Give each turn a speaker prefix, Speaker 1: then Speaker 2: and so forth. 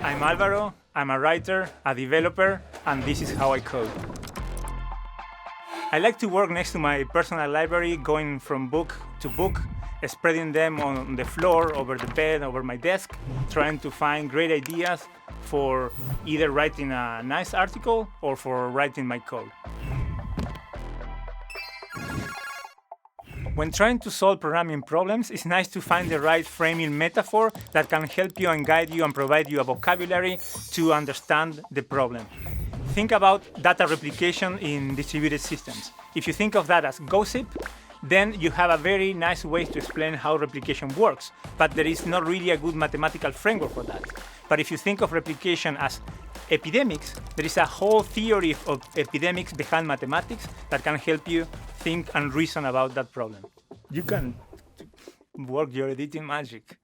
Speaker 1: I'm Alvaro, I'm a writer, a developer, and this is How I Code. I like to work next to my personal library, going from book to book, spreading them on the floor, over the bed, over my desk, trying to find great ideas for either writing a nice article or for writing my code. When trying to solve programming problems, it's nice to find the right framing metaphor that can help you and guide you and provide you a vocabulary to understand the problem. Think about data replication in distributed systems. If you think of that as gossip, then you have a very nice way to explain how replication works, but there is not really a good mathematical framework for that. But if you think of replication as epidemics, there is a whole theory of epidemics behind mathematics that can help you think and reason about that problem. You can work your editing magic.